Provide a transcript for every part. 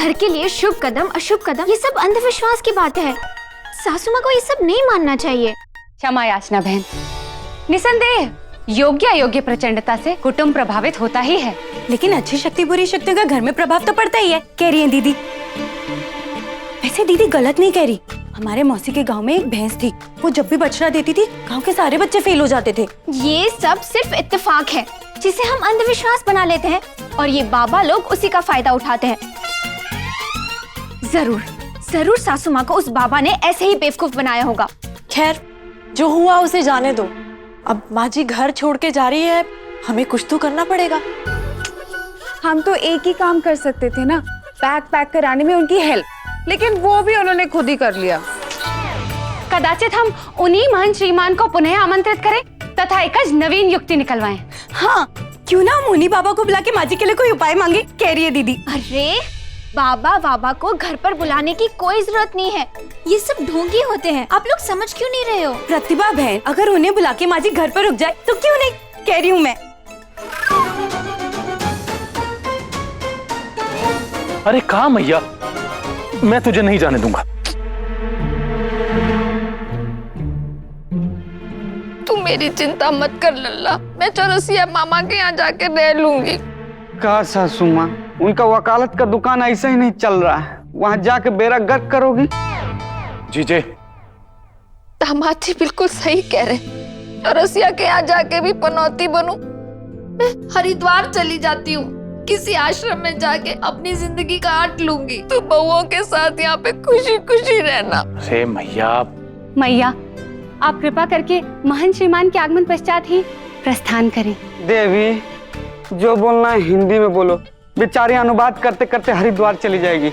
घर के लिए शुभ कदम अशुभ कदम ये सब अंधविश्वास की बात है। सासू माँ को ये सब नहीं मानना चाहिए। क्षमा याचना बहन। निसंदेह योग्य अयोग्य प्रचंडता से कुटुंब प्रभावित होता ही है, लेकिन अच्छी शक्ति बुरी शक्तियों का घर में प्रभाव तो पड़ता ही है, कह रही है दीदी। वैसे दीदी गलत नहीं कह रही। हमारे मौसी के गांव में एक भैंस थी, वो जब भी बछड़ा देती थी गांव के सारे बच्चे फेल हो जाते थे। ये सब सिर्फ इत्तेफाक है जिसे हम अंधविश्वास बना लेते हैं और ये बाबा लोग उसी का फायदा उठाते हैं। जरूर जरूर सासू माँ को उस बाबा ने ऐसे ही बेवकूफ बनाया होगा। खैर जो हुआ उसे जाने दो। अब माँ जी घर छोड़ के जा रही है, हमें कुछ तो करना पड़ेगा। हम तो एक ही काम कर सकते थे ना, बैग पैक कराने में उनकी हेल्प, लेकिन वो भी उन्होंने खुद ही कर लिया। कदाचित हम उन्हीं महान श्रीमान को पुनः आमंत्रित करें तथा एक नवीन युक्ति निकलवाएं। हाँ, क्यों ना हम उन्हीं बाबा को बुला के माँ जी के लिए कोई उपाय मांगे, कह रही है दीदी। अरे बाबा को घर पर बुलाने की कोई जरूरत नहीं है, ये सब ढोंगी होते हैं। आप लोग समझ क्यों नहीं रहे हो? प्रतिभा बहन, अगर उन्हें बुला के माँ जी घर पर रुक जाए तो क्यों नहीं, कह रही हूँ मैं। अरे कहा मैया, मैं तुझे नहीं जाने दूंगा। तू मेरी चिंता मत कर लल्ला, मैं चौरसिया मामा के यहाँ जाके रह लूंगी। कहा सासू माँ, उनका वकालत का दुकान ऐसा ही नहीं चल रहा है, वहां जाके बेड़ा गर्क करोगी? जीजे दामाद जी बिल्कुल सही कह रहे, चौरसिया के यहाँ जाके भी पनौती बनूं। मैं हरिद्वार चली जाती हूँ, किसी आश्रम में जाके अपनी जिंदगी काट लूंगी। तू बहुओं के साथ यहाँ पे खुशी खुशी रहना। अरे मैया आप कृपा करके महान श्रीमान के आगमन पश्चात ही प्रस्थान करें। देवी जो बोलना है हिंदी में बोलो, बेचारी अनुवाद करते करते हरिद्वार चली जाएगी।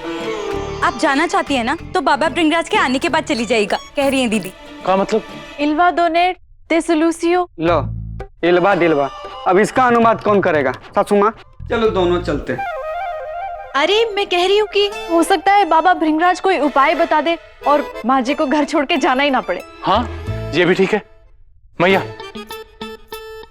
आप जाना चाहती है ना तो बाबा भृंगराज के आने के बाद चली जाएगा, कह रही है दीदी। का मतलब? इल्वा दोनेट दे सोल्यूसियो। लो इल्वा दिलवा, अब इसका अनुवाद कौन करेगा? सासू माँ चलो दोनों चलते हैं। अरे मैं कह रही हूँ कि हो सकता है बाबा भृंगराज कोई उपाय बता दे और माँ जी को घर छोड़ के जाना ही ना पड़े। हाँ ये भी ठीक है मैया,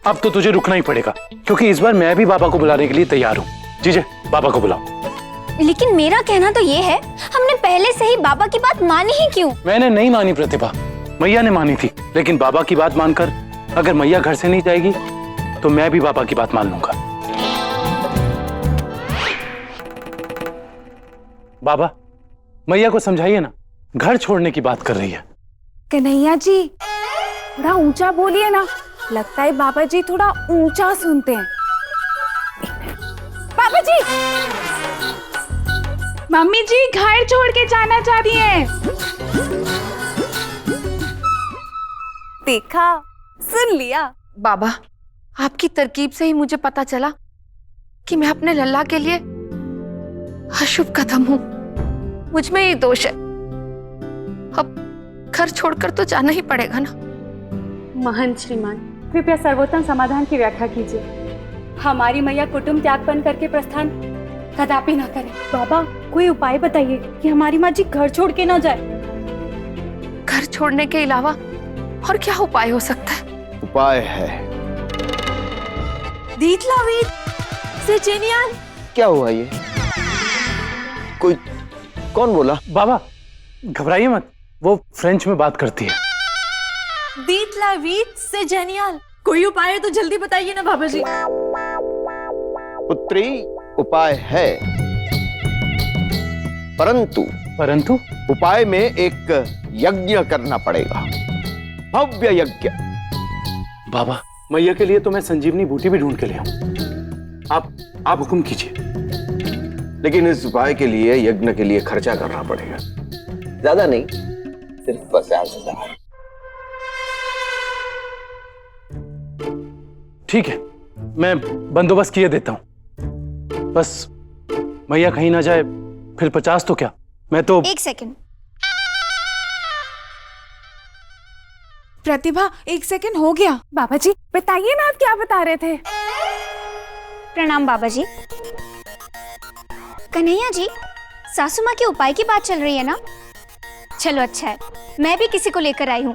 अब तो तुझे रुकना ही पड़ेगा क्योंकि इस बार मैं भी बाबा को बुलाने के लिए तैयार हूँ। जीजे बाबा को बुलाओ। लेकिन मेरा कहना तो ये है, हमने पहले से ही बाबा की बात मानी ही क्यों? मैंने नहीं मानी प्रतिभा, मैया ने मानी थी, लेकिन बाबा की बात मानकर अगर मैया घर से नहीं जाएगी तो मैं भी बाबा की बात मान लूंगा। बाबा मैया को समझाइए ना, घर छोड़ने की बात कर रही है। कन्हैया जी थोड़ा ऊंचा बोलिए ना, लगता है बाबा जी थोड़ा ऊंचा सुनते हैं। बाबा जी, मम्मी जी घर छोड़ के जाना चाह रही हैं। देखा, सुन लिया। बाबा आपकी तरकीब से ही मुझे पता चला कि मैं अपने लल्ला के लिए अशुभ कदम हूँ। मुझ में ही दोष है, अब घर छोड़कर तो जाना ही पड़ेगा ना। महान श्रीमान कृपया सर्वोत्तम समाधान की व्याख्या कीजिए। हमारी मैया कुटुंब त्याग बन करके प्रस्थान कदापि ना करे। बाबा कोई उपाय बताइए कि हमारी माँ जी घर छोड़ के ना जाए। घर छोड़ने के अलावा और क्या उपाय हो सकता है? उपाय है। दीतलावीत से जेनियाल। क्या हुआ ये? कोई कौन बोला? बाबा घबराइए मत, वो फ्रेंच में बात करती है। दीतलावीत से जेनियाल, कोई उपाय है तो जल्दी बताइए ना बाबा जी। पुत्री उपाय है, परंतु उपाय में एक यज्ञ करना पड़ेगा, भव्य यज्ञ। बाबा मैया के लिए तो मैं संजीवनी बूटी भी ढूंढ के ले आऊं, आप हुक्म कीजिए। लेकिन इस उपाय के लिए यज्ञ के लिए खर्चा करना पड़ेगा, ज्यादा नहीं, सिर्फ 50,000। ठीक है, मैं बंदोबस्त किए देता हूं, बस मैया कहीं ना जाए, फिर 50 तो क्या, मैं तो। एक सेकंड प्रतिभा, 1 सेकंड हो गया। बाबा जी बताइए ना, आप क्या बता रहे थे? प्रणाम बाबा जी। कन्हैया जी, सासू माँ के उपाय की बात चल रही है ना? चलो अच्छा है, मैं भी किसी को लेकर आई हूँ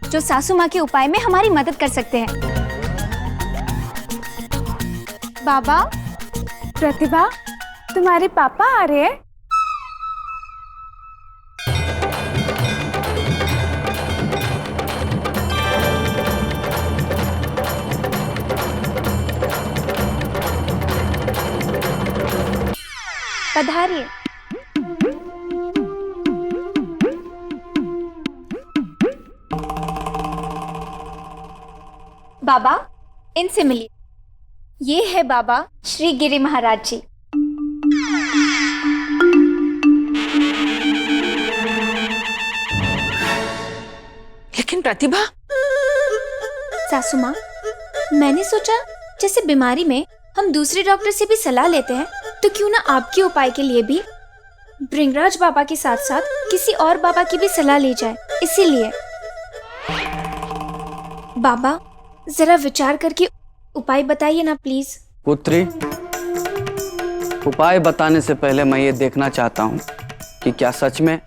जो सासू माँ के उपाय में हमारी मदद कर सकते हैं। बाबा। प्रतिभा तुम्हारे पापा आ रहे हैं? पधारिए। बाबा, इनसे मिलिए। ये है बाबा श्री गिरी महाराज जी। लेकिन प्रतिभा, सासू माँ, मैंने सोचा जैसे बीमारी में हम दूसरे डॉक्टर से भी सलाह लेते हैं, तो क्यों ना आपके उपाय के लिए भी भृंगराज बाबा के साथ साथ किसी और बाबा की भी सलाह ली जाए। इसीलिए बाबा, जरा विचार करके उपाय बताइए ना प्लीज। पुत्री, उपाय बताने से पहले मैं ये देखना चाहता हूँ कि क्या सच में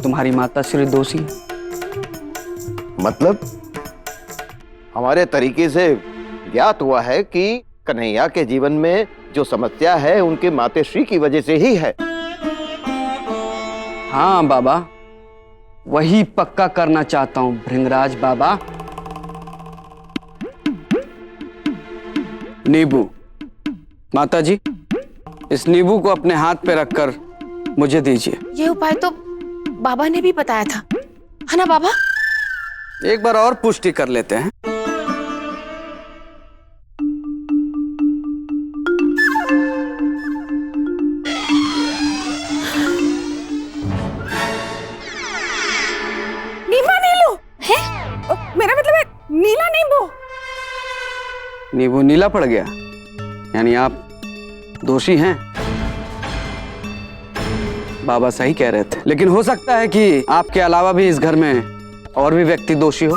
तुम्हारी माता श्री दोषी है? मतलब हमारे तरीके से ज्ञात हुआ है कि कन्हैया के जीवन में जो समस्या है उनके माताश्री की वजह से ही है। हाँ बाबा, वही पक्का करना चाहता हूँ भृंगराज बाबा। नींबू, माताजी, इस नींबू को अपने हाथ पे रखकर मुझे दीजिए। ये उपाय तो बाबा ने भी बताया था, है ना बाबा? एक बार और पुष्टि कर लेते हैं। नीमा नीलू है? मेरा मतलब है नीला नींबू। नींबू नीला पड़ गया, यानी आप दोषी हैं। बाबा सही कह रहे थे, लेकिन हो सकता है कि आपके अलावा भी इस घर में और भी व्यक्ति दोषी हो।